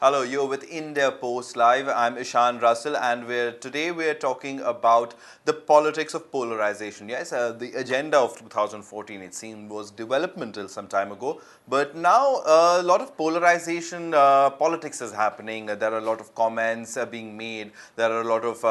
Hello, you're with India Post Live. I'm Ishan Russell, and today we're talking about the politics of polarization. Yes, the agenda of 2014, it seemed, was development till some time ago, but now a lot of polarization politics is happening. There are a lot of comments being made. There are a lot of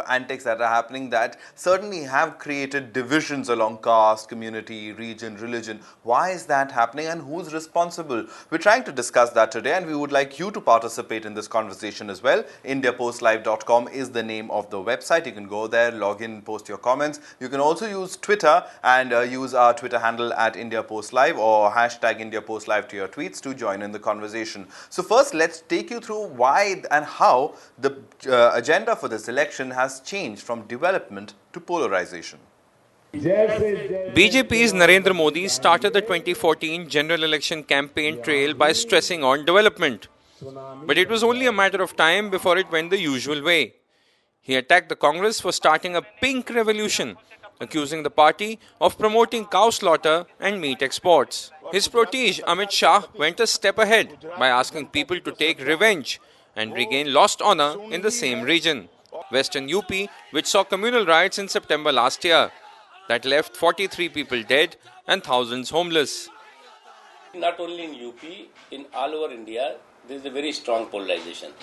antics that are happening that certainly have created divisions along caste, community, region, religion. Why is that happening, and who's responsible? We're trying to discuss that today, and we would like you to participate in this conversation as well. IndiaPostLive.com is the name of the website. You can go there, log in, post your comments. You can also use Twitter and use our Twitter handle at IndiaPostLive or hashtag IndiaPostLive to your tweets to join in the conversation. So first, let's take you through why and how the agenda for this election has changed from development to polarization. BJP's Narendra Modi started the 2014 general election campaign trail by stressing on development. But it was only a matter of time before it went the usual way. He attacked the Congress for starting a pink revolution, accusing the party of promoting cow slaughter and meat exports. His protege Amit Shah went a step ahead by asking people to take revenge and regain lost honor in the same region, Western UP, which saw communal riots in September last year that left 43 people dead and thousands homeless. Not only in UP, in all over India, there is a very strong polarization.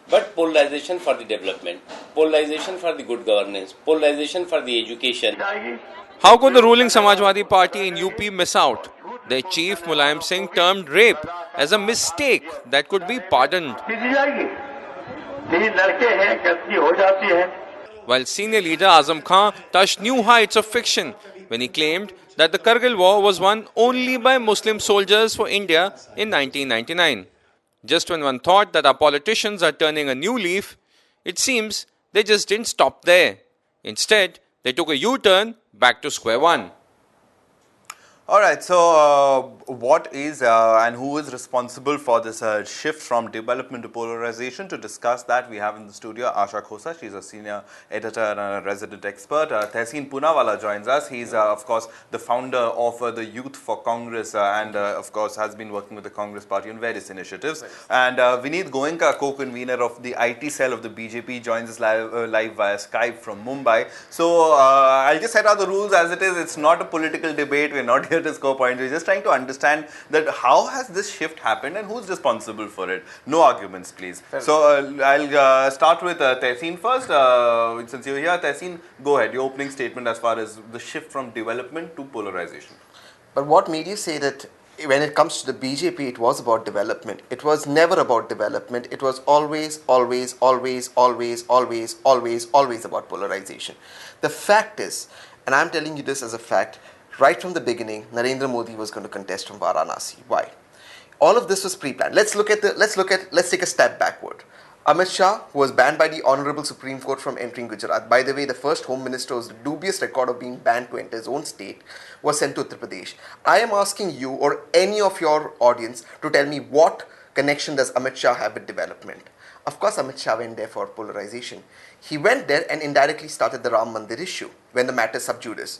But polarization for the development, polarization for the good governance, polarization for the education. How could the ruling Samajwadi Party in UP miss out? Their chief Mulayam Singh termed rape as a mistake that could be pardoned. While senior leader Azam Khan touched new heights of fiction when he claimed that the Kargil war was won only by Muslim soldiers for India in 1999. Just when one thought that our politicians are turning a new leaf, it seems they just didn't stop there. Instead, they took a U-turn back to square one. All right, so what is and who is responsible for this shift from development to polarization? To discuss that, we have in the studio Asha Khosa. She's a senior editor and a resident expert. Tehseen Poonawala joins us. He's, of course, the founder of the Youth for Congress and, of course, has been working with the Congress party on various initiatives. And Vineet Goenka, co-convener of the IT cell of the BJP, joins us live via Skype from Mumbai. So I'll just set out the rules as it is. It's not a political debate. We're not here to score points. We're just trying to understand that how has this shift happened and who's responsible for it. No arguments, please. So I'll start with Tehseen first. Since you're here, Tehseen, go ahead. Your opening statement as far as the shift from development to polarization. But what made you say that when it comes to the BJP, it was about development? It was never about development. It was always about polarization. The fact is, and I'm telling you this as a fact, right from the beginning, Narendra Modi was going to contest from Varanasi. Why? All of this was pre-planned. Let's take a step backward. Amit Shah, who was banned by the Honorable Supreme Court from entering Gujarat, by the way, the first Home Minister who has the dubious record of being banned to enter his own state, was sent to Uttar Pradesh. I am asking you or any of your audience to tell me what connection does Amit Shah have with development? Of course, Amit Shah went there for polarization. He went there and indirectly started the Ram Mandir issue when the matter sub judice.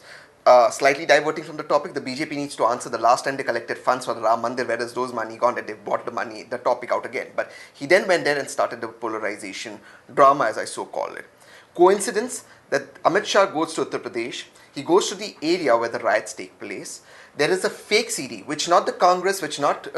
Slightly diverting from the topic, the BJP needs to answer the last time they collected funds for the Ram Mandir, where is those money gone, that they bought the topic out again. But he then went there and started the polarization drama, as I so call it. Coincidence that Amit Shah goes to Uttar Pradesh, he goes to the area where the riots take place. There is a fake CD, which not the Congress, which not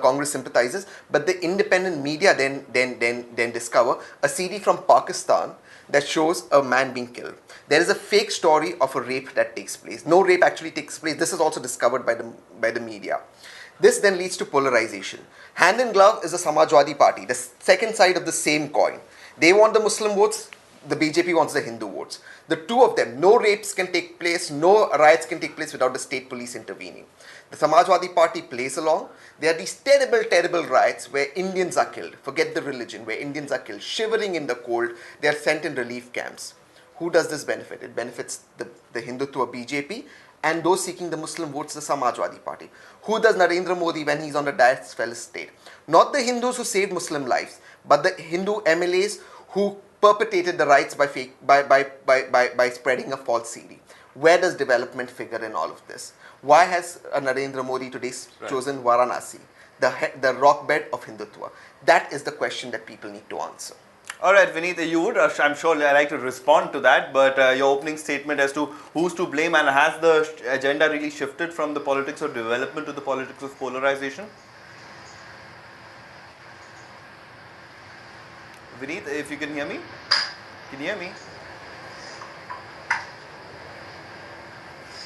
Congress sympathizers, but the independent media then discover a CD from Pakistan that shows a man being killed. There is a fake story of a rape that takes place. No rape actually takes place. This is also discovered by the media. This then leads to polarization. Hand in glove is the Samajwadi Party, the second side of the same coin. They want the Muslim votes, the BJP wants the Hindu votes. The two of them, no rapes can take place, no riots can take place without the state police intervening. The Samajwadi Party plays along. There are these terrible riots where Indians are killed. Forget the religion, where Indians are killed, shivering in the cold. They are sent in relief camps. Who does this benefit? It benefits the Hindutva BJP and those seeking the Muslim votes, the Samajwadi Party. Who does Narendra Modi when he's on the diet fell state? Not the Hindus who saved Muslim lives, but the Hindu MLAs who perpetrated the riots by spreading a false CD. Where does development figure in all of this? Why has Narendra Modi today chosen Varanasi, the rock bed of Hindutva? That is the question that people need to answer. All right, Vineet, you would, I'm sure, like to respond to that, but your opening statement as to who's to blame, and has the agenda really shifted from the politics of development to the politics of polarization? Vineet, if you can hear me? Can you hear me?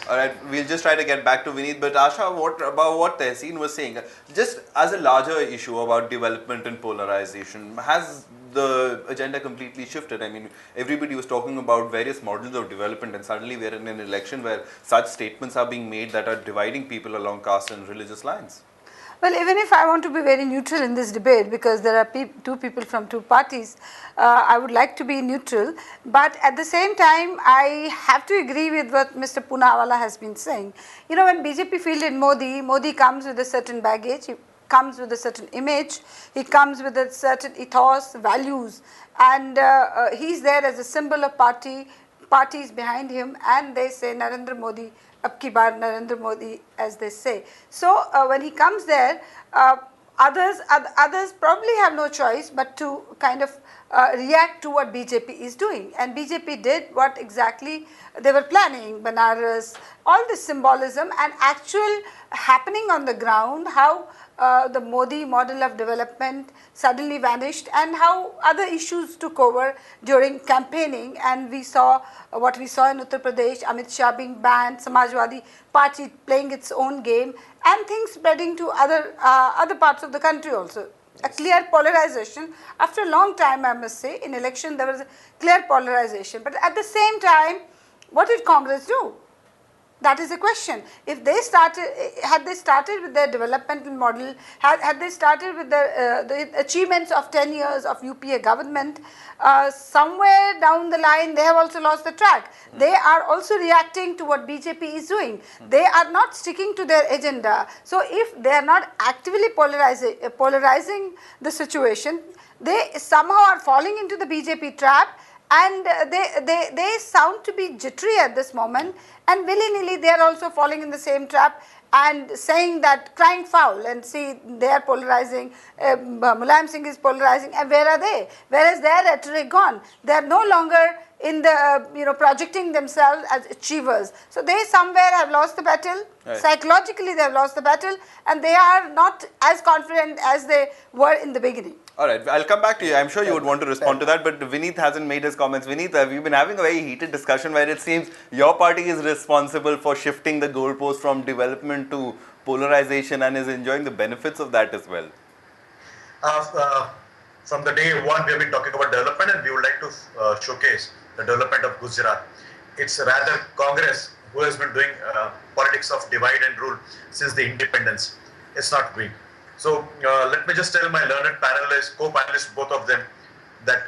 All right, we'll just try to get back to Vineet. But Asha, what about what Tehseen was saying? Just as a larger issue about development and polarization, has the agenda completely shifted? I mean, everybody was talking about various models of development, and suddenly we're in an election where such statements are being made that are dividing people along caste and religious lines. Well, even if I want to be very neutral in this debate, because there are two people from two parties, I would like to be neutral. But at the same time, I have to agree with what Mr. Poonawalla has been saying. You know, when BJP fielded Modi, Modi comes with a certain baggage, he comes with a certain image, he comes with a certain ethos, values, and he's there as a symbol of parties behind him, and they say Narendra Modi, ab ki baar Narendra Modi, as they say. So when he comes there, others probably have no choice but to kind of react to what BJP is doing, and BJP did what exactly they were planning. Banaras, all this symbolism and actual happening on the ground, how the Modi model of development suddenly vanished, and how other issues took over during campaigning. And we saw what we saw in Uttar Pradesh, Amit Shah being banned, Samajwadi Party playing its own game, and things spreading to other parts of the country also. A clear polarization. After a long time, I must say, in election there was a clear polarization. But at the same time, what did Congress do? That is the question. If they had they started with their developmental model, had they started with the achievements of 10 years of UPA government, somewhere down the line they have also lost the track. They are also reacting to what BJP is doing. They are not sticking to their agenda. So if they are not actively polarizing the situation, they somehow are falling into the BJP trap, and they sound to be jittery at this moment, and willy-nilly they are also falling in the same trap and saying that, crying foul, and see, they are polarizing, Mulayam Singh is polarizing, and where are they? Where is their rhetoric gone? They are no longer in the, projecting themselves as achievers. So they somewhere have lost the battle. Right. Psychologically they have lost the battle, and they are not as confident as they were in the beginning. All right, I'll come back to you. I'm sure you would want to respond to that, but Vineet hasn't made his comments. Vineet, we've been having a very heated discussion where it seems your party is responsible for shifting the goalpost from development to polarization and is enjoying the benefits of that as well. From the day one, we have been talking about development, and we would like to showcase the development of Gujarat. It's rather Congress who has been doing politics of divide and rule since the independence. It's not we. So let me just tell my learned panelists, co-panelists, both of them, that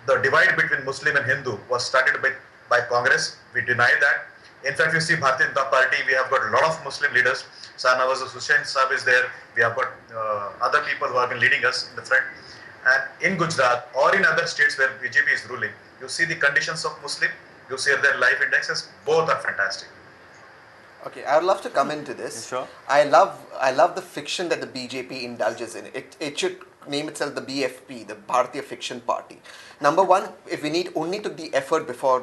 the divide between Muslim and Hindu was started by Congress. We deny that. In fact, you see Bharatiya Janata Party, we have got a lot of Muslim leaders. Sarnawaz Hussain Saab is there. We have got other people who have been leading us in the front. And in Gujarat or in other states where BJP is ruling, you see the conditions of Muslim, you see their life indexes, both are fantastic. Okay, I would love to come into this. Sure. I love the fiction that the BJP indulges in. It should name itself the BFP, the Bharatiya Fiction Party. Number one, if Vineet only took the effort before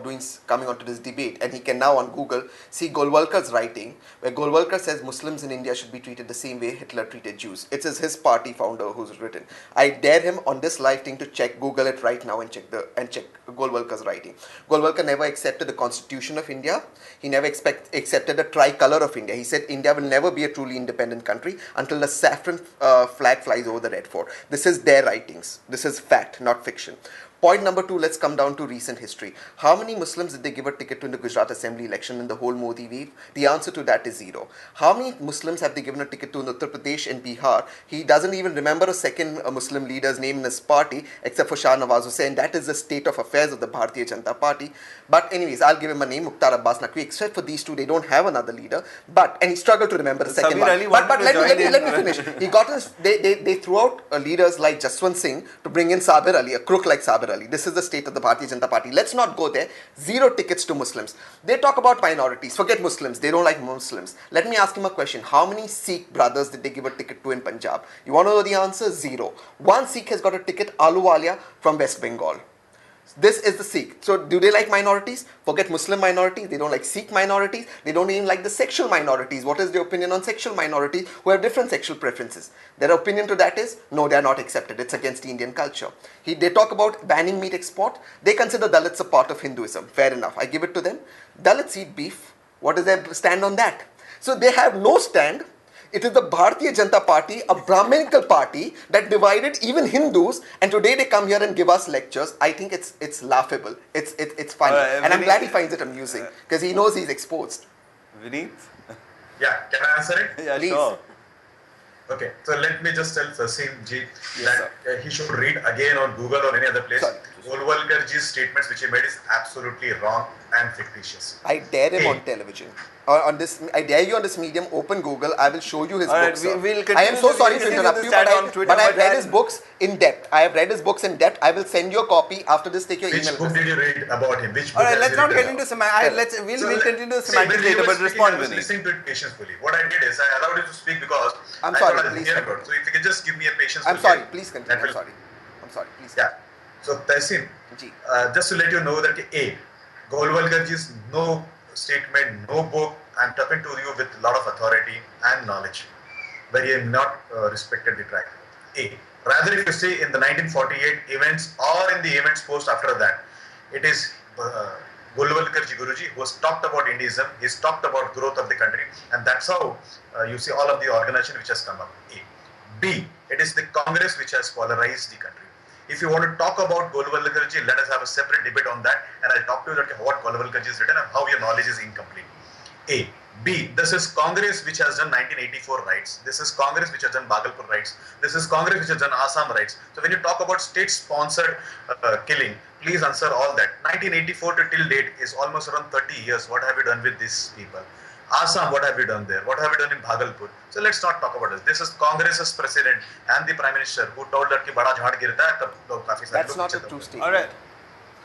coming onto this debate, and he can now on Google see Golwalkar's writing, where Golwalkar says Muslims in India should be treated the same way Hitler treated Jews. It is his party founder who's written. I dare him on this live thing to Google it right now and check Golwalkar's writing. Golwalkar never accepted the Constitution of India. He never accepted the tricolor of India. He said India will never be a truly independent country until the saffron flag flies over the Red Fort. This is their writings. This is fact, not fiction. Point number two, let's come down to recent history. How many Muslims did they give a ticket to in the Gujarat Assembly election in the whole Modi wave? The answer to that is zero. How many Muslims have they given a ticket to in Uttar Pradesh and Bihar? He doesn't even remember a second Muslim leader's name in his party except for Shah Nawaz Hussain. That is the state of affairs of the Bharatiya Janata Party. But anyways, I'll give him a name, Mukhtar Abbas Naqvi. Except for these two, they don't have another leader. And he struggled to remember the second one. But let me finish. He got his, they threw out leaders like Jaswant Singh to bring in Sabir Ali, a crook like Sabir Ali. generally. This is the state of the Bharatiya Janata Party. Let's not go there. 0 tickets to Muslims. They talk about minorities. Forget Muslims. They don't like Muslims. Let me ask him a question. How many Sikh brothers did they give a ticket to in Punjab? You want to know the answer? 0. One Sikh has got a ticket, Ahluwalia from West Bengal. This is the Sikh. So do they like minorities? Forget Muslim minorities. They don't like Sikh minorities. They don't even like the sexual minorities. What is their opinion on sexual minorities who have different sexual preferences? Their opinion to that is, no, they are not accepted. It's against Indian culture. They talk about banning meat export. They consider Dalits a part of Hinduism. Fair enough. I give it to them. Dalits eat beef. What is their stand on that? So they have no stand. It is the Bharatiya Janata Party, a Brahminical party that divided even Hindus, and today they come here and give us lectures. I think it's laughable. It's funny. And I'm glad he finds it amusing because he knows he's exposed. Vineet? Yeah, can I answer it? Yeah, Please. sure. Okay, so let me just tell Sasim ji Yes, that he should read again on Google or any other place. Sorry. Golwalkar ji's statements which he made is absolutely wrong and fictitious. I dare him Hey. on television. On this, I dare you on this medium. Open Google. I will show you his All right, books. Sir. we'll I am so continue- sorry we'll to continue interrupt this you, chat but, on Twitter, but I've but read I'll- his books in depth. I have read his books in depth. I will send you a copy after this. Take your Which email. book address. did you read about him? Which book All right, has let's he not written get into about? we'll continue the See, semantics when you later, were but speaking, respond, I was Vineet. listening to it patientfully. What I did is I allowed you to speak because I'm I sorry, thought I'll please hear continue. about. So if you can just give me a patience. I'm sorry. Please continue. I'm sorry. I'm sorry. Please. Yeah. So Tehsin, Ji. just to let you know that A, Golwalkar ji's no statement, no book. I'm talking to you with a lot of authority and knowledge, where you have not respected the track. A. Rather, if you say in the 1948 events or in the events post after that, it is Golwalkar ji Guruji who has talked about Indiaism, he's talked about growth of the country, and that's how you see all of the organization which has come up. A. B. It is the Congress which has polarized the country. If you want to talk about Golwalkar ji, let us have a separate debate on that, and I'll talk to you about what Golwalkar ji has written and how your knowledge is incomplete. A. B. This is Congress which has done 1984 rights. This is Congress which has done Bhagalpur rights. This is Congress which has done Assam rights. So when you talk about state-sponsored killing, please answer all that. 1984 to till date is almost around 30 years. What have you done with these people? Assam, what have you done there? What have you done in Bhagalpur? So let's not talk about this. This is Congress's president and the prime minister who told that ki bada jhad girta hai, tab log kafi sare That's log not a piche true tab. statement. All right.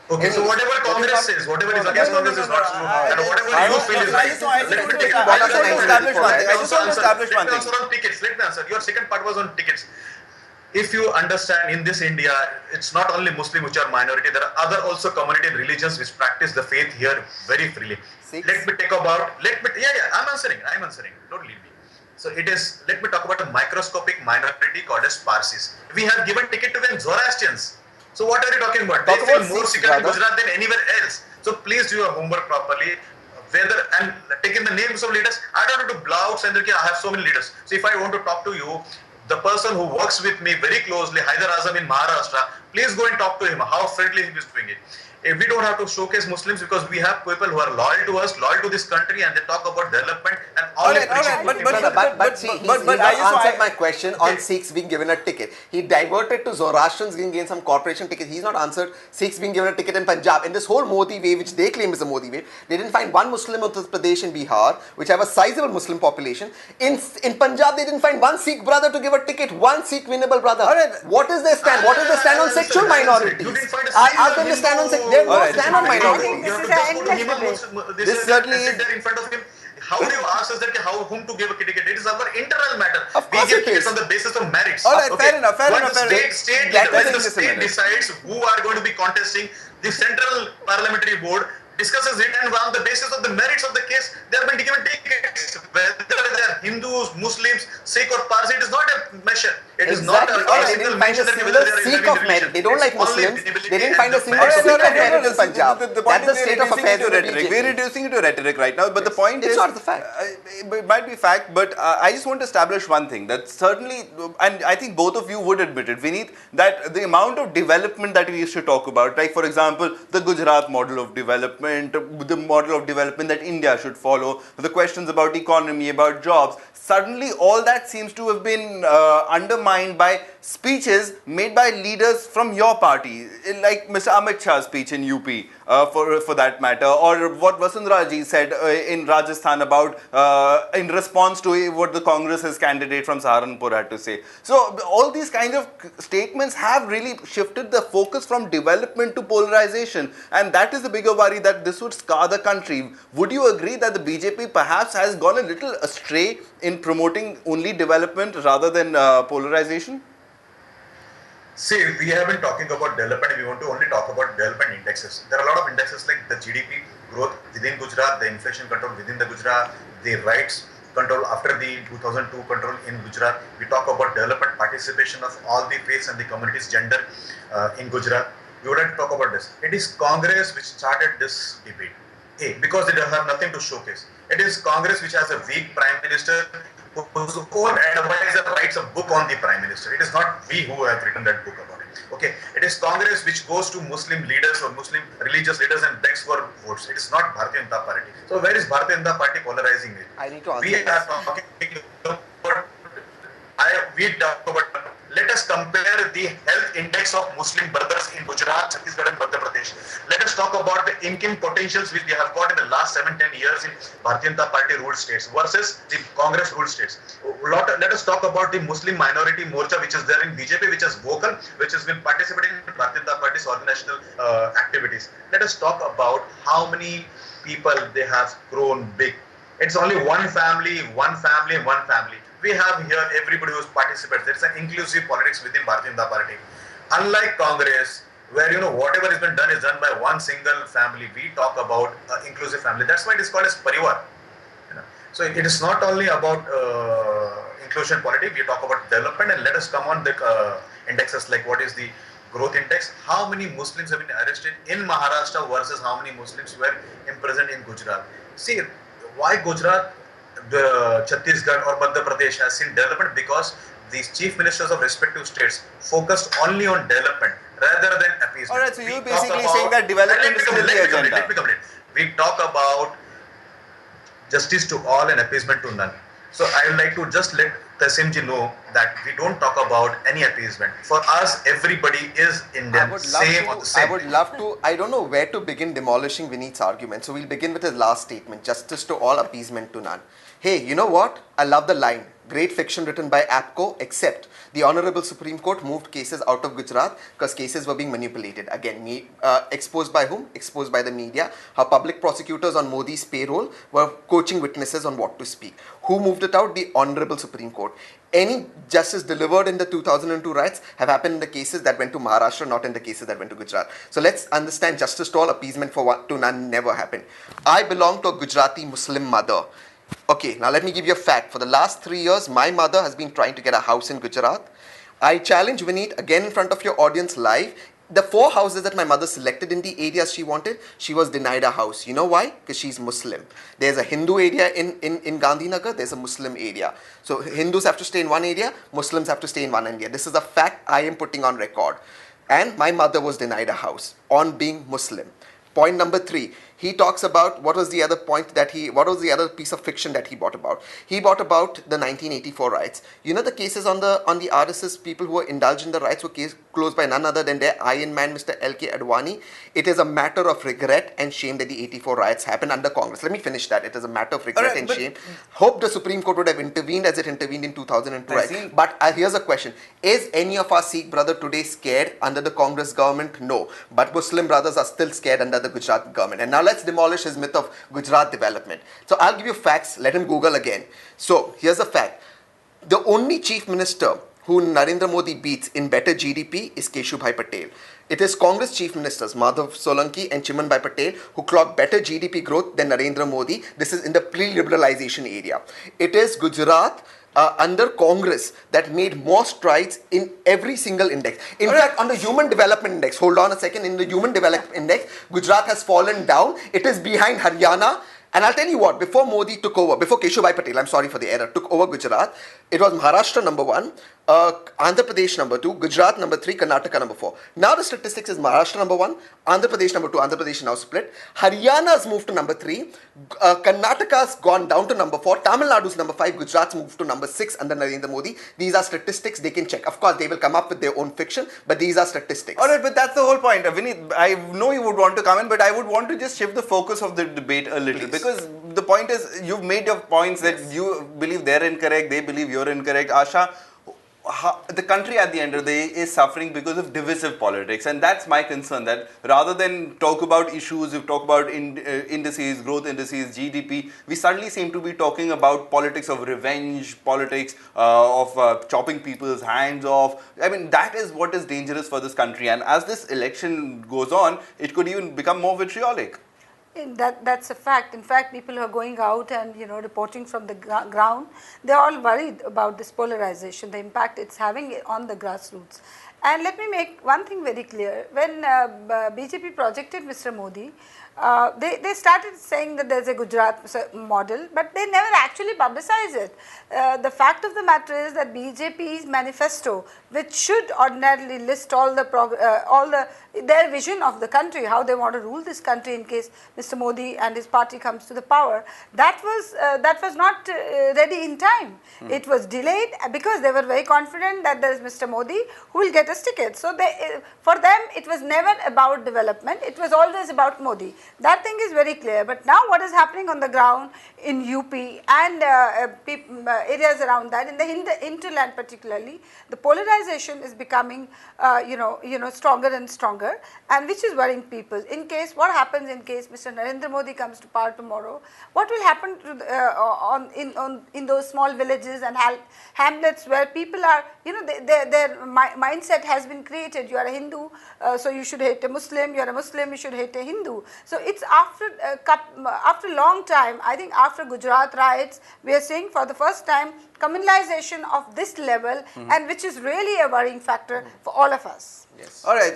Okay, so whatever Congress says, whatever is against Congress is not true, and whatever you feel is right. Let me take I just want to establish one thing. I just want to establish one Let me thing. answer on tickets. Let me answer. Your second part was on tickets. If you understand, in this India, it's not only Muslim which are minority. There are other also community and religions which practice the faith here very freely. Sikhs? Let me take about. I'm answering. Don't leave me. So it is. Let me talk about a microscopic minority called as Parsis. We have given ticket to them Zoroastrians. So what are you talking about? Talk They feel about more Sikhs, secure in brother. Gujarat than anywhere else. So please do your homework properly. Whether and taking the names of leaders, I don't have to blout and I have so many leaders. So if I want to talk to you, the person who works with me very closely, Haider Azam in Maharashtra, please go and talk to him. How friendly he is doing it. We don't have to showcase Muslims because we have people who are loyal to us, loyal to this country, and they talk about development and all. All right, But see, he's but not I just answered my question on Sikhs being given a ticket. He diverted to Zoroastrians being given some corporation ticket. He's not answered Sikhs being given a ticket in Punjab. In this whole Modi wave, which they claim is a Modi wave, they didn't find one Muslim in Uttar Pradesh and Bihar, which have a sizable Muslim population. In Punjab, they didn't find one Sikh brother to give a ticket, one Sikh winnable brother. All right. What is their stand? What is their stand on sexual minorities? You didn't find a Ask them single to stand on Hindu- sex. They have no All right. stand on I think minorities. this You is have to an just go to endless him debate. and This certainly sit is- there in front of him. How do you ask us that whom to give a ticket? It is our internal matter. Of We course give it tickets is. on the basis of merits. All right, fair enough, fair When enough, the fair enough. state, Let when us the just a state minute. decides who are going to be contesting, the central parliamentary board discusses it, and on the basis of the merits of the case, they are going to give tickets. Whether they are Hindus, Muslims, Sikh or Parsi, it is not a measure. It is not Exactly. a They single didn't find a mention that single whether they are Sikh having of merit. religion. They don't like It's only Muslims. visibility They didn't and find a the single merits of Sikh the of merit in Punjab. The point That's the is state we're of affairs reducing it of to the rhetoric. We're BJP. reducing it to rhetoric right now. But the point It's is, not the fact. It might be fact, but I just want to establish one thing that certainly, and I think both of you would admit it, Vineet, that the amount of development that we used to talk about, like for example, the Gujarat model of development, the model of development that India should follow, the questions about economy, about jobs, suddenly all that seems to have been undermined by speeches made by leaders from your party, like Mr. Amit Shah's speech in UP, for that matter, or what Vasundhara ji said in Rajasthan about in response to what the Congress's candidate from Saharanpur had to say. So all these kinds of statements have really shifted the focus from development to polarization, and that is the bigger worry, that this would scar the country. Would you agree that the BJP perhaps has gone a little astray in promoting only development rather than polarization? See, we have been talking about development. We want to only talk about development indexes. There are a lot of indexes like the GDP growth within Gujarat, the inflation control within the Gujarat, the rights control after the 2002 control in Gujarat. We talk about development participation of all the faiths and the communities, gender in Gujarat. We would like to talk about this. It is Congress which started this debate. Because they don't have nothing to showcase. It is Congress which has a weak prime minister whose own advisor writes a book on the prime minister. It is not we who have written that book about it. Okay, it is Congress which goes to Muslim leaders or Muslim religious leaders and begs for votes. It is not Bharatiya Janata Party. So where is Bharatiya Janata Party polarizing it? I need to answer We are talking about, we talk about, let us compare the health index of Muslim brothers in Gujarat, Chhattisgarh and Madhya Pradesh. Let us talk about the income potentials which they have got in the last 7-10 years in Bharatiya Janata Party ruled states versus the Congress ruled states. Let us talk about the Muslim minority morcha which is there in BJP, which is vocal, which has been participating in Bharatiya Janata Party's organizational activities. Let us talk about how many people they have grown big. It's only one family, one family, one family. We have here everybody who participates. There's an inclusive politics within Bharatiya Janata Party. Unlike Congress, where whatever has been done is done by one single family, we talk about inclusive family. That's why it is called as parivar. So it is not only about inclusion politics. We talk about development, and let us come on the indexes like what is the growth index, how many Muslims have been arrested in Maharashtra versus how many Muslims were imprisoned in Gujarat. See, why Gujarat, the Chhattisgarh or Madhya Pradesh has seen development? Because these chief ministers of respective states focused only on development rather than appeasement. Alright, so you're basically saying that development is still the agenda. Let me complete. We talk about justice to all and appeasement to none. So I would like to just let Tasimji know that we don't talk about any appeasement. For us, everybody is Indian, same. I would love to, I don't know where to begin demolishing Vineet's argument. So we'll begin with his last statement, justice to all, appeasement to none. Hey, you know what? I love the line. Great fiction written by APCO, except the Honorable Supreme Court moved cases out of Gujarat because cases were being manipulated. Again, exposed by whom? Exposed by the media. How public prosecutors on Modi's payroll were coaching witnesses on what to speak. Who moved it out? The Honorable Supreme Court. Any justice delivered in the 2002 riots have happened in the cases that went to Maharashtra, not in the cases that went to Gujarat. So let's understand, justice to all, appeasement to none never happened. I belong to a Gujarati Muslim mother. Okay, now let me give you a fact. For the last 3 years, my mother has been trying to get a house in Gujarat. I challenge Vineet again in front of your audience live. The 4 houses that my mother selected in the areas she wanted, she was denied a house. You know why? Because she's Muslim. There's a Hindu area in Gandhinagar, there's a Muslim area. So Hindus have to stay in one area, Muslims have to stay in one area. This is a fact I am putting on record. And my mother was denied a house on being Muslim. Point number 3, he talks about what was the other piece of fiction that he brought about. He brought about the 1984 riots. You know the cases on the RSS people who were indulged in the riots were closed by none other than their Iron Man, Mr. L.K. Advani. It is a matter of regret and shame that the 84 riots happened under Congress. Let me finish that. It is a matter of regret and shame. Hope the Supreme Court would have intervened as it intervened in 2002 riots. But here's a question. Is any of our Sikh brother today scared under the Congress government? No. But Muslim brothers are still scared under the Gujarat government. And now let's demolish his myth of Gujarat development. So I'll give you facts. Let him Google again. So here's a fact. The only chief minister who Narendra Modi beats in better GDP is Keshubhai Patel. It is Congress chief ministers Madhav Solanki and Chimanbhai Patel who clock better GDP growth than Narendra Modi. This is in the pre-liberalization area. It is Gujarat under Congress that made more strides in every single index. In fact, on the Human Development Index, hold on a second, in the Human Development Index, Gujarat has fallen down. It is behind Haryana. And I'll tell you what, before Modi took over, before Keshubhai Patel, I'm sorry for the error, took over Gujarat, it was Maharashtra number 1, Andhra Pradesh number 2, Gujarat number 3, Karnataka number 4. Now the statistics is Maharashtra number 1, Andhra Pradesh number 2, Andhra Pradesh is now split. Haryana has moved to number 3, Karnataka has gone down to number 4, Tamil Nadu is number 5, Gujarat's moved to number 6 under Narendra Modi. These are statistics they can check. Of course, they will come up with their own fiction, but these are statistics. Alright, but that's the whole point. Vinit, I know you would want to come in, but I would want to just shift the focus of the debate a little. Please. Because the point is, you've made your points that you believe they're incorrect, they believe you're incorrect. Asha, the country at the end of the day is suffering because of divisive politics, and that's my concern, that rather than talk about issues, we talk about indices, growth indices, GDP, we suddenly seem to be talking about politics of revenge, politics of chopping people's hands off. I mean, that is what is dangerous for this country, and as this election goes on, it could even become more vitriolic. That's a fact. In fact, people who are going out and reporting from the ground, they're all worried about this polarization, the impact it's having on the grassroots. And let me make one thing very clear. When BJP projected Mr. Modi, they started saying that there's a Gujarat model, but they never actually publicize it. The fact of the matter is that BJP's manifesto, which should ordinarily list all their vision of the country, how they want to rule this country in case Mr. Modi and his party comes to the power, that was not ready in time. It was delayed because they were very confident that there is Mr. Modi who will get us tickets. So for them, it was never about development. It was always about Modi. That thing is very clear. But now what is happening on the ground in UP and areas around that, in the hinterland particularly, the polarization is becoming stronger and stronger, and which is worrying people. What happens in case Mr. Narendra Modi comes to power tomorrow? What will happen to in those small villages and hamlets where people are, their mindset has been created. You are a Hindu, so you should hate a Muslim. You are a Muslim, you should hate a Hindu. So it's after a long time, I think after Gujarat riots, we are seeing for the first time communalization of this level, and which is really a worrying factor for all of us. Yes. All right,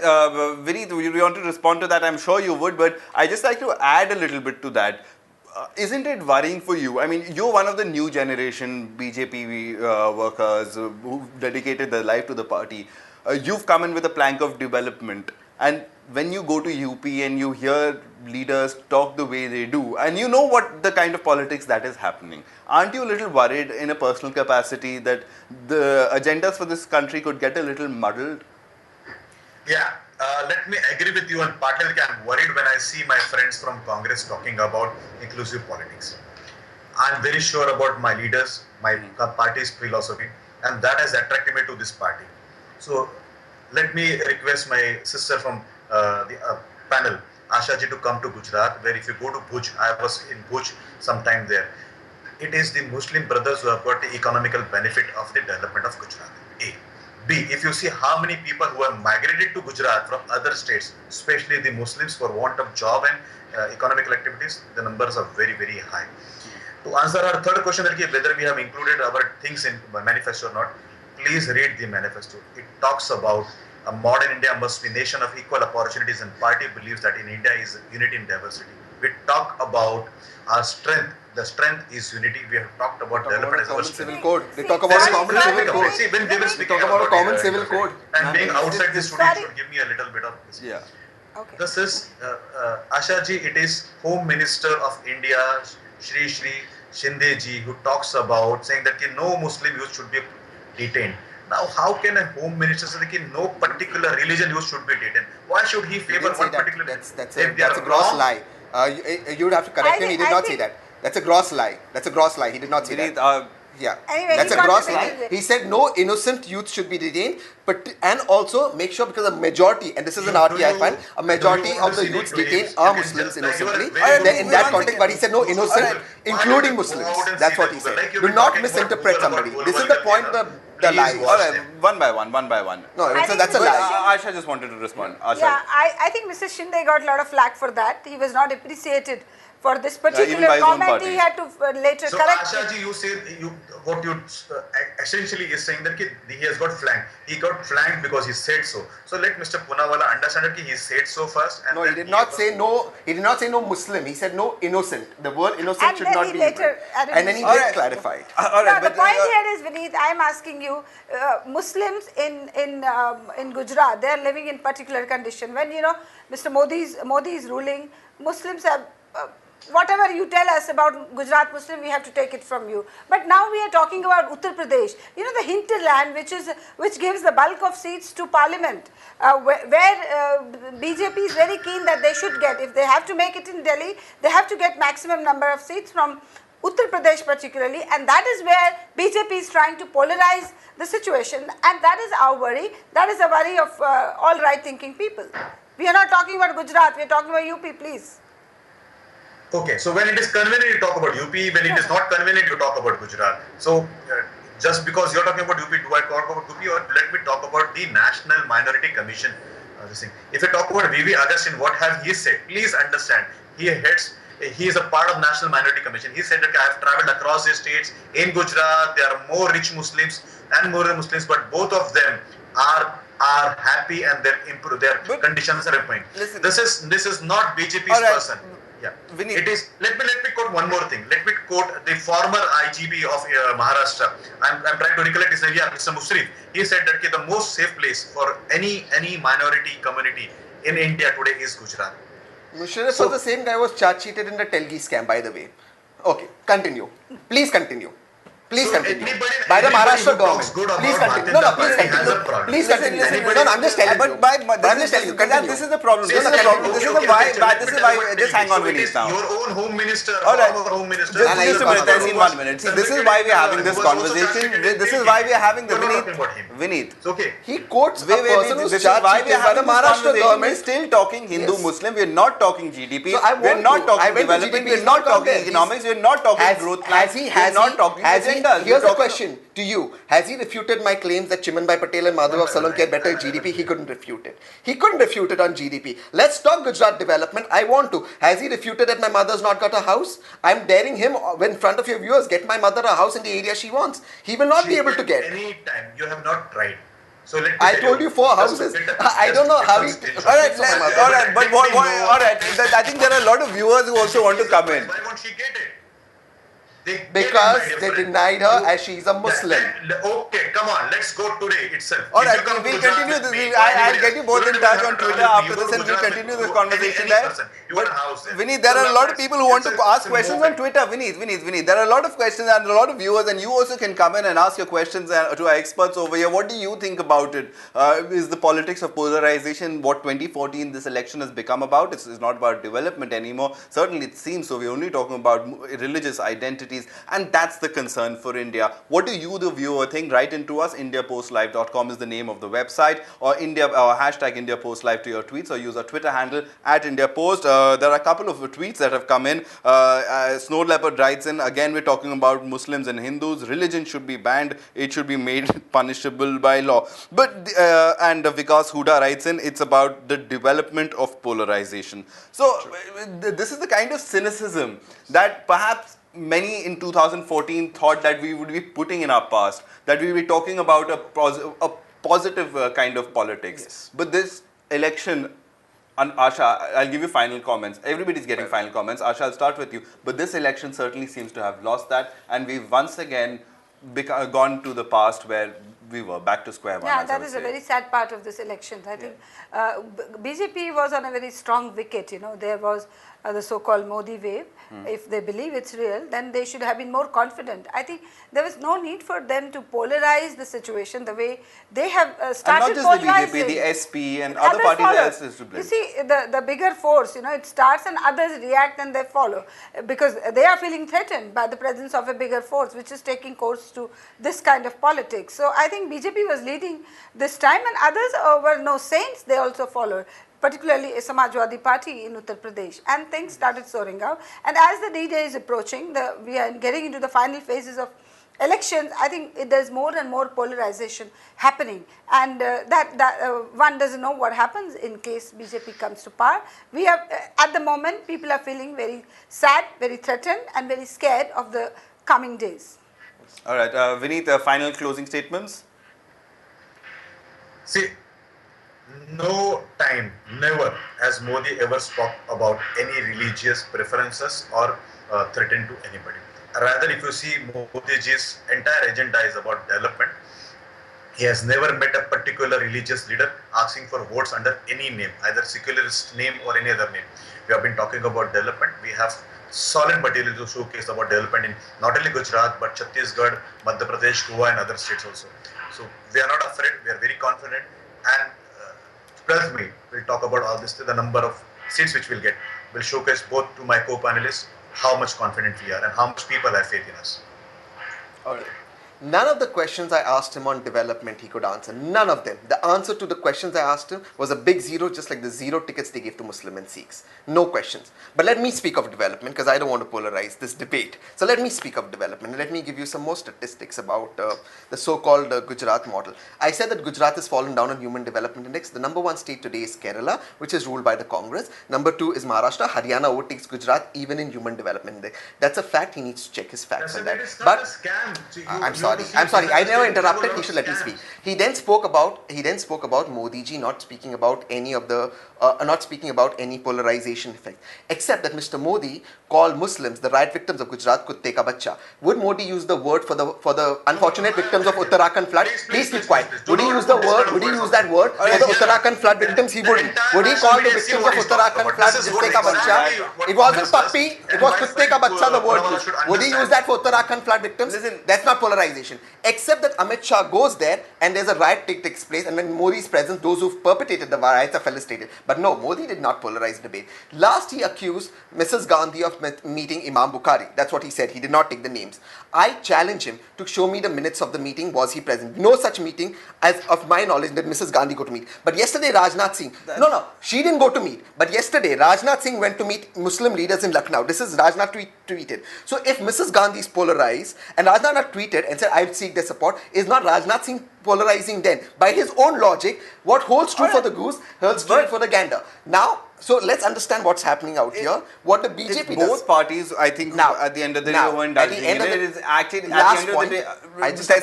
Vineet, you want to respond to that? I'm sure you would, but I just like to add a little bit to that. Isn't it worrying for you? I mean, you're one of the new generation BJP workers who dedicated their life to the party. You've come in with a plank of development, and when you go to UP and you hear leaders talk the way they do, and you know what the kind of politics that is happening, aren't you a little worried in a personal capacity that the agendas for this country could get a little muddled? Yeah, let me agree with you, and partly I'm worried when I see my friends from Congress talking about inclusive politics. I'm very sure about my leaders, my party's philosophy, and that has attracted me to this party. So let me request my sister from the panel, Asha ji, to come to Gujarat, where if you go to Bhuj, I was in Bhuj sometime there. It is the Muslim brothers who have got the economical benefit of the development of Gujarat. A. B, if you see how many people who have migrated to Gujarat from other states, especially the Muslims, for want of job and economical activities, the numbers are very, very high. To answer our third question, whether we have included our things in manifesto or not, please read the manifesto. It talks about a modern India must be a nation of equal opportunities, and party believes that in India is unity in diversity. We talk about our strength. The strength is unity. We have talked about development as our civil code. They talk about a common civil code. See, when we were speaking about a common civil code. And being outside the studio should give me a little bit of this. Yeah. Okay. This is Asha ji. It is Home Minister of India, Shri Shinde ji, who talks about saying that no Muslim youth should be detained. Now, how can a Home Minister say that no particular religion youth should be detained? Why should he favor one particular? That's a gross lie. You would have to correct him. He did not say that. That's a gross lie. That's a gross lie. He did not say that. Yeah, anyway, that's a gross lie. He said no innocent youth should be detained, and also make sure, because a majority, and this is an RTI file, a majority of the youths detained are Muslims innocently. In that context, but he said no innocent, including Muslims. That's what he said. Do not misinterpret somebody. This is the point of the lie. All right, one by one. No, that's a lie. Asha just wanted to respond. Asha. Yeah, I think Mr. Shinde got a lot of flack for that. He was not appreciated for this even particular by his own comment, he party. had to later So correct Asha it. ji, you say what you essentially is saying that he has got flanked. He got flanked because he said so. So let Mr. Poonawalla understand that he said so first. And No, then he did not say no. He did not say no Muslim. He said no innocent. The word innocent And should then not he be later used. added And then he Muslim. did Alright. clarify it. All No, right, the but point here is, Vineet, I am asking you, Muslims in Gujarat, they are living in particular condition. When Mr. Modi is ruling, Muslims have whatever you tell us about Gujarat Muslim, we have to take it from you. But now we are talking about Uttar Pradesh, the hinterland, which gives the bulk of seats to Parliament, where BJP is very keen that they should get. If they have to make it in Delhi, they have to get maximum number of seats from Uttar Pradesh particularly, and that is where BJP is trying to polarize the situation, and that is our worry. That is the worry of all right-thinking people. We are not talking about Gujarat, we are talking about UP, please. okay, so when it is convenient, you talk about UP. When it is not convenient, you talk about Gujarat. So just because you're talking about UP, do I talk about UP, or let me talk about the National Minority Commission? This thing. If you talk about VV Augustine, what has he said? Please understand, he is a part of National Minority Commission. He said that I have traveled across the states. In Gujarat, there are more rich Muslims and more Muslims, but both of them are happy and their conditions are improving. Listen, this is not BJP's all right. person. Yeah, Vineet. it is. Let me quote one more thing. Let me quote the former IGP of Maharashtra. I'm trying to recollect his name. Yeah, Mr. Musrif. He said that the most safe place for any minority community in India today is Gujarat. Musharraf was the same guy who was charge cheated in the Telgi scam, by the way. Okay, continue. Please continue. Please So continue. anybody- By the anybody Maharashtra who talks government. good Please about continue. Bharatiya No, Janata please Party has continue. a problem. Please Listen, continue. listen, No, no, I'm just telling you. but I'm just telling you. Continue. this is the problem. This is the Yes, problem. okay, This is okay, the why. okay, let This me is tell why. you what Just it hang is. on, So it Vineet, is now. Your own home minister, All right. former home minister. Just And I a minute, Pastor, just in 1 minute. See, this is why we are having this conversation. This is why we are having the We're not talking about him. Vineet. It's okay. He quotes a person who's This is charge why we cheated are by the having this Maharashtra conversation. We're government. still talking Hindu Yes. Muslim. We're not talking GDP. So I We're want not to. I talking went to development. GDP. We're He's not gone talking there. economics. We're not talking growth plans. We're not talking agendas. Here's We're a talking- question to you. Has he refuted my claims that Chimanbhai Patel and Madhav Salan get better GDP? He couldn't refute it. He couldn't refute it on GDP. Let's talk Gujarat development. I want to. Has he refuted that my mother's not got a house? I'm daring him in front of your viewers, get my mother a house in the area she wants. He will not be able to get. Any time you have not tried. So let me I tell told you 4 houses. I don't know how he. All right, all right, but all right. I think there are a lot of viewers who also want to come in. Why won't she get it? Because they denied her as she's a Muslim. Okay, come on, let's go today itself. All If right, you come to we'll Gujarat continue with this. me We'll- or I'll anybody get you else, both you in don't touch even on have to Twitter travel with after me. You this, go and to we'll Gujarat continue with this any conversation person. there. You want a house there. Vineet, there are a lot of people who want to ask It's a questions on movement. Twitter. Vineet, there are a lot of questions and a lot of viewers, and you also can come in and ask your questions to our experts over here. What do you think about it? Is the politics of polarization what 2014 this election has become about? It's not about development anymore. Certainly, it seems so. We're only talking about religious identities, and that's the concern for India. What do you, the viewer, think? Write into us. IndiaPostLive.com is the name of the website, or hashtag IndiaPostLive to your tweets, or use our Twitter handle at IndiaPost. There are a couple of tweets that have come in. Snow Leopard writes in, again, we're talking about Muslims and Hindus. Religion should be banned. It should be made punishable by law. But and Vikas Huda writes in, it's about the development of polarization. So this is the kind of cynicism that perhaps many in 2014 thought that we would be putting in our past, that we would be talking about a positive kind of politics. Yes. But this election, and Asha, I'll give you final comments. Everybody's getting final comments. Asha, I'll start with you. But this election certainly seems to have lost that, and we've once again gone to the past where we were back to square one. Yeah, as I that would is a say. very sad part of this election. I think BJP was on a very strong wicket. There was the so-called Modi wave. If they believe it's real, then they should have been more confident. I think there was no need for them to polarize the situation the way they have started and not just polarizing. the BJP, the SP and other parties follow. else is to blame. You see, the bigger force, it starts and others react and they follow, because they are feeling threatened by the presence of a bigger force which is taking course to this kind of politics. So I think BJP was leading this time, and others were no saints, they also followed, particularly a Samajwadi Party in Uttar Pradesh, and things started soaring out. And as the D-Day is approaching, we are getting into the final phases of elections, I think there's more and more polarization happening, and one doesn't know what happens in case BJP comes to power. We are at the moment, people are feeling very sad, very threatened, and very scared of the coming days. All right, Vineet, final closing statements. See, no time, never has Modi ever spoke about any religious preferences or threatened to anybody. Rather, if you see Modi's entire agenda is about development. He has never met a particular religious leader asking for votes under any name, either secularist name or any other name. We have been talking about development. We have solid material to showcase about development in not only Gujarat but Chhattisgarh, Madhya Pradesh, Goa, and other states also. So we are not afraid. We are very confident. And trust me, we'll talk about all this. The number of seats which we'll get will showcase both to my co-panelists how much confident we are and how much people have faith in us. All right. None of the questions I asked him on development he could answer. None of them. The answer to the questions I asked him was a big zero, just like the zero tickets they gave to Muslim and Sikhs. No questions. But let me speak of development because I don't want to polarize this debate. So let me speak of development and let me give you some more statistics about the so-called Gujarat model. I said that Gujarat has fallen down on Human Development Index. The number one state today is Kerala, which is ruled by the Congress. Number two is Maharashtra. Haryana overtakes Gujarat even in Human Development Index. That's a fact. He needs to check his facts on that. But a scam. I'm sorry. I never interrupted. He should let me speak. He then spoke about Modi ji not speaking about any of the not speaking about any polarization effect, except that Mr. Modi called Muslims the riot victims of Gujarat kutte ka bachcha. Would Modi use the word for the unfortunate victims of Uttarakhand flood? Please keep quiet. Would he use the word? Would he use that word for the Uttarakhand flood victims? He wouldn't. Would he call the victims of Uttarakhand flood kutte ka bachcha? It wasn't puppy. It was kutte ka bachcha. The word used. Would he use that for Uttarakhand flood victims? Listen, that's not polarization. Except that Amit Shah goes there and there's a riot takes place, and when Modi's present, those who've perpetrated the riots are felicitated. But no, Modi did not polarize the debate. Last, he accused Mrs. Gandhi of meeting Imam Bukhari. That's what he said. He did not take the names. I challenge him to show me the minutes of the meeting. Was he present? No such meeting, as of my knowledge, did Mrs. Gandhi go to meet. But yesterday, Rajnath Singh, no, she didn't go to meet. But yesterday, Rajnath Singh went to meet Muslim leaders in Lucknow. This is Rajnath tweeted. So if Mrs. Gandhi is polarized, and Rajnath tweeted and said, I would seek their support, is not Rajnath Singh polarizing then? By his own logic, what holds true for the goose holds true for the gander. Now, so let's understand what's happening out here. What the BJP does. Both parties, I think, now, at the end of the day, were indulging in it. It is actually, at the last end of the day,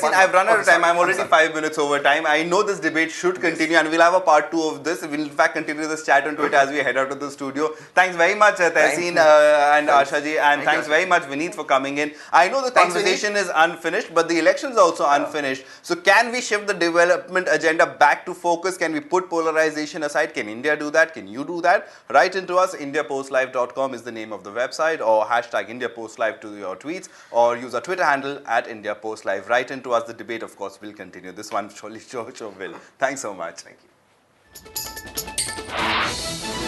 point, I've run out of time. I'm already sorry. 5 minutes over time. I know this debate should continue, and we'll have a part 2 of this. We'll in fact continue this chat on Twitter as we head out of the studio. Thanks very much, Tehseen and Asha ji, and thanks very much, Vineet, for coming in. I know the conversation is unfinished, but the election is also unfinished. So can we shift the development agenda back to focus? Can we put polarization aside? Can India do that? Can you do that? Write into us. IndiaPostLive.com is the name of the website, or hashtag IndiaPostLive to your tweets, or use our Twitter handle at IndiaPostLive. Write into us. The debate, of course, will continue. This one surely will. Thanks so much. Thank you.